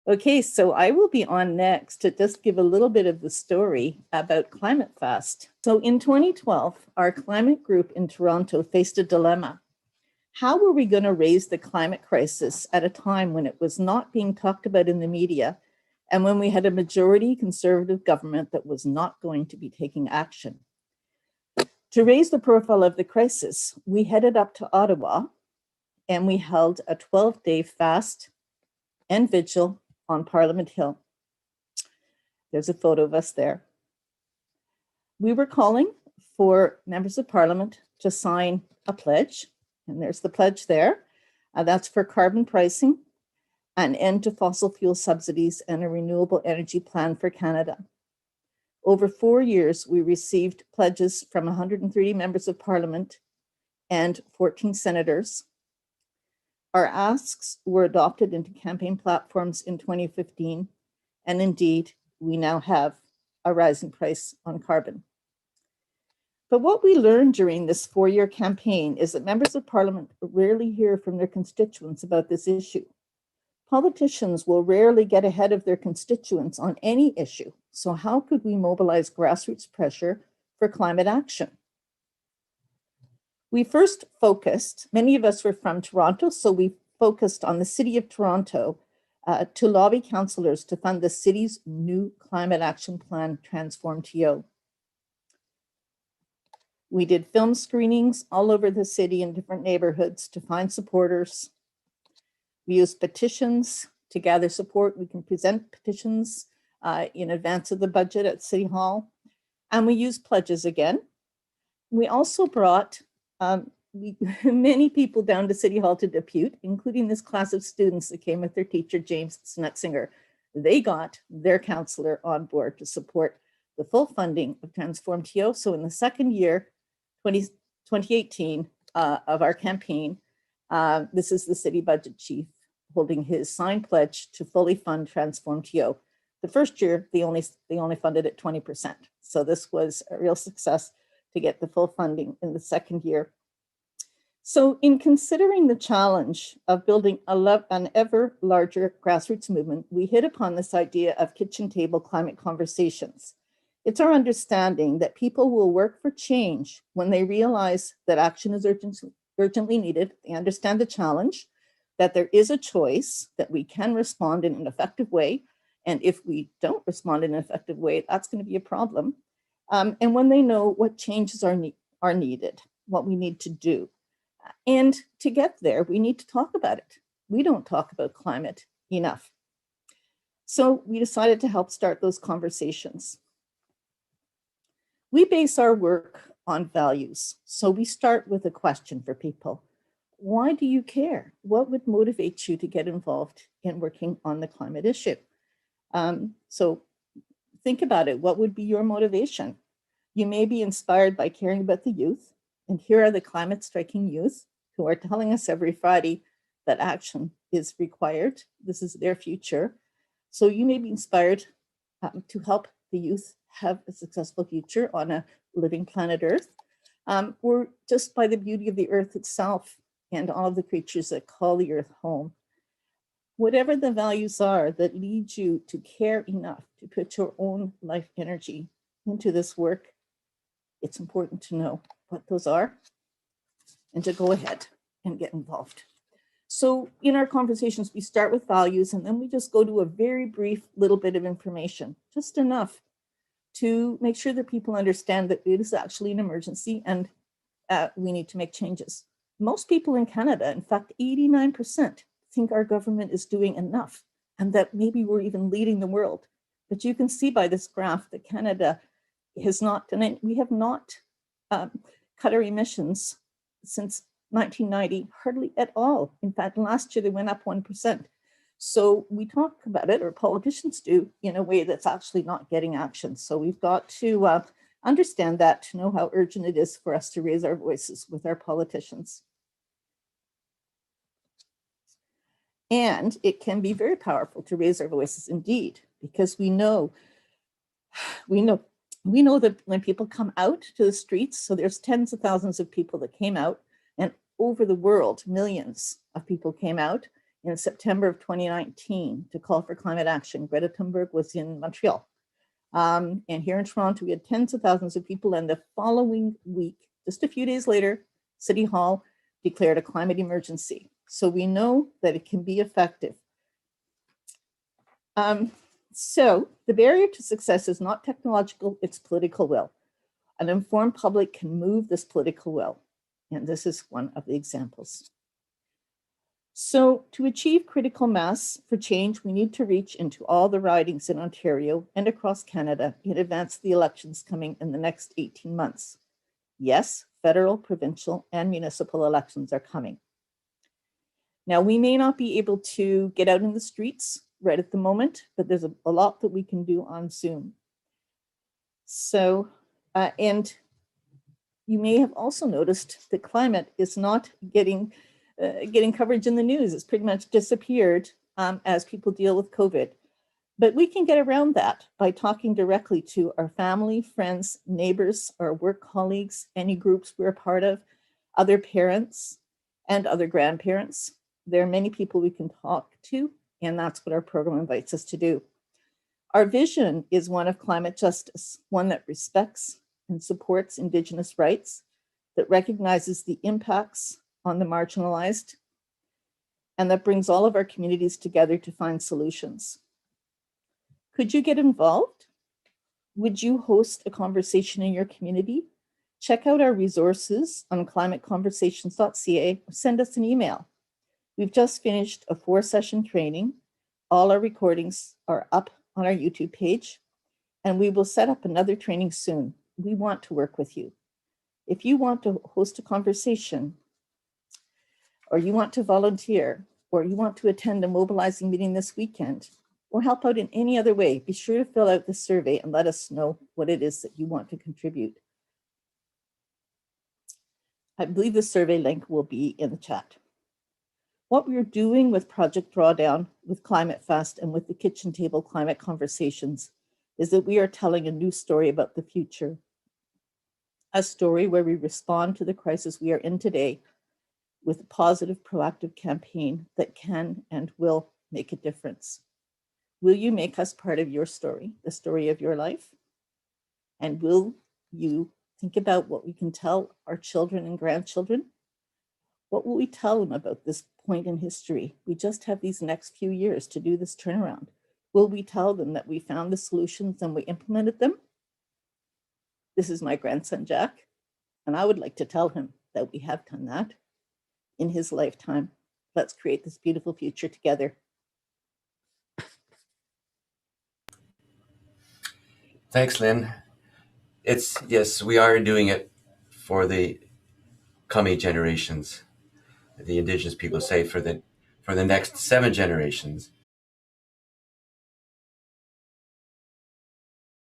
Okay, so I will be on next to just give a little bit of the story about Climate Fast. So in 2012, our climate group in Toronto faced a dilemma. How were we going to raise the climate crisis at a time when it was not being talked about in the media and when we had a majority conservative government that was not going to be taking action? To raise the profile of the crisis, we headed up to Ottawa and we held a 12-day fast and vigil on Parliament Hill. There's a photo of us there. We were calling for members of Parliament to sign a pledge, and there's the pledge there. That's for carbon pricing, an end to fossil fuel subsidies, and a renewable energy plan for Canada. Over 4 years, we received pledges from 130 members of Parliament and 14 senators. Our asks were adopted into campaign platforms in 2015, and indeed, we now have a rising price on carbon. But what we learned during this 4-year campaign is that members of Parliament rarely hear from their constituents about this issue. Politicians will rarely get ahead of their constituents on any issue, so how could we mobilize grassroots pressure for climate action? We first focused, many of us were from Toronto, so we focused on the City of Toronto to lobby councillors to fund the city's new climate action plan, Transform TO. We did film screenings all over the city in different neighborhoods to find supporters. We used petitions to gather support. We can present petitions in advance of the budget at City Hall. And we used pledges again. We also brought many people down to City Hall to depute, including this class of students that came with their teacher, James Snutzinger. They got their counselor on board to support the full funding of Transform TO. So in the second year, 2018 of our campaign, this is the city budget chief holding his signed pledge to fully fund Transform TO. The first year, they only funded it 20%. So this was a real success to get the full funding in the second year. So in considering the challenge of building an ever larger grassroots movement, we hit upon this idea of kitchen table climate conversations. It's our understanding that people will work for change when they realize that action is urgently needed. They understand the challenge, that there is a choice, that we can respond in an effective way. And if we don't respond in an effective way, that's going to be a problem. And when they know what changes are needed, what we need to do. And to get there, we need to talk about it. We don't talk about climate enough. So we decided to help start those conversations. We base our work on values. So we start with a question for people. Why do you care? What would motivate you to get involved in working on the climate issue? So think about it. What would be your motivation? You may be inspired by caring about the youth. And here are the climate striking youth who are telling us every Friday that action is required. This is their future. So you may be inspired to help the youth have a successful future on a living planet Earth, or just by the beauty of the Earth itself and all of the creatures that call the Earth home. Whatever the values are that lead you to care enough to put your own life energy into this work, it's important to know what those are and to go ahead and get involved. So in our conversations, we start with values and then we just go to a very brief little bit of information, just enough to make sure that people understand that it is actually an emergency and we need to make changes. Most people in Canada, in fact, 89%, think our government is doing enough and that maybe we're even leading the world. But you can see by this graph that Canada has not done it. We have not cut our emissions since 1990, hardly at all. In fact, last year they went up 1%. So we talk about it, or politicians do, in a way that's actually not getting action. So we've got to understand that, to know how urgent it is for us to raise our voices with our politicians. And it can be very powerful to raise our voices indeed, because we know that when people come out to the streets, so there's tens of thousands of people that came out, and over the world, millions of people came out in September of 2019 to call for climate action. Greta Thunberg was in Montreal. And here in Toronto, we had tens of thousands of people. And the following week, just a few days later, City Hall declared a climate emergency. So we know that it can be effective. So the barrier to success is not technological, it's political will. An informed public can move this political will. And this is one of the examples. So to achieve critical mass for change, we need to reach into all the ridings in Ontario and across Canada in advance of the elections coming in the next 18 months. Yes, federal, provincial, and municipal elections are coming. Now, we may not be able to get out in the streets right at the moment, but there's a lot that we can do on Zoom. So, and you may have also noticed that climate is not getting coverage in the news. It's pretty much disappeared as people deal with COVID. But we can get around that by talking directly to our family, friends, neighbors, our work colleagues, any groups we're a part of, other parents and other grandparents. There are many people we can talk to, and that's what our program invites us to do. Our vision is one of climate justice, one that respects and supports Indigenous rights, that recognizes the impacts on the marginalized, and that brings all of our communities together to find solutions. Could you get involved? Would you host a conversation in your community? Check out our resources on climateconversations.ca or send us an email. We've just finished a 4-session training. All our recordings are up on our YouTube page, and we will set up another training soon. We want to work with you. If you want to host a conversation, or you want to volunteer, or you want to attend a mobilizing meeting this weekend, or help out in any other way, be sure to fill out the survey and let us know what it is that you want to contribute. I believe the survey link will be in the chat. What we're doing with Project Drawdown, with Climate Fest, and with the Kitchen Table Climate Conversations is that we are telling a new story about the future. A story where we respond to the crisis we are in today with a positive, proactive campaign that can and will make a difference. Will you make us part of your story, the story of your life? And will you think about what we can tell our children and grandchildren? What will we tell them about this point in history? We just have these next few years to do this turnaround. Will we tell them that we found the solutions and we implemented them? This is my grandson, Jack, and I would like to tell him that we have done that in his lifetime. Let's create this beautiful future together. Thanks, Lyn. Yes, we are doing it for the coming generations. The Indigenous people say for the next 7 generations.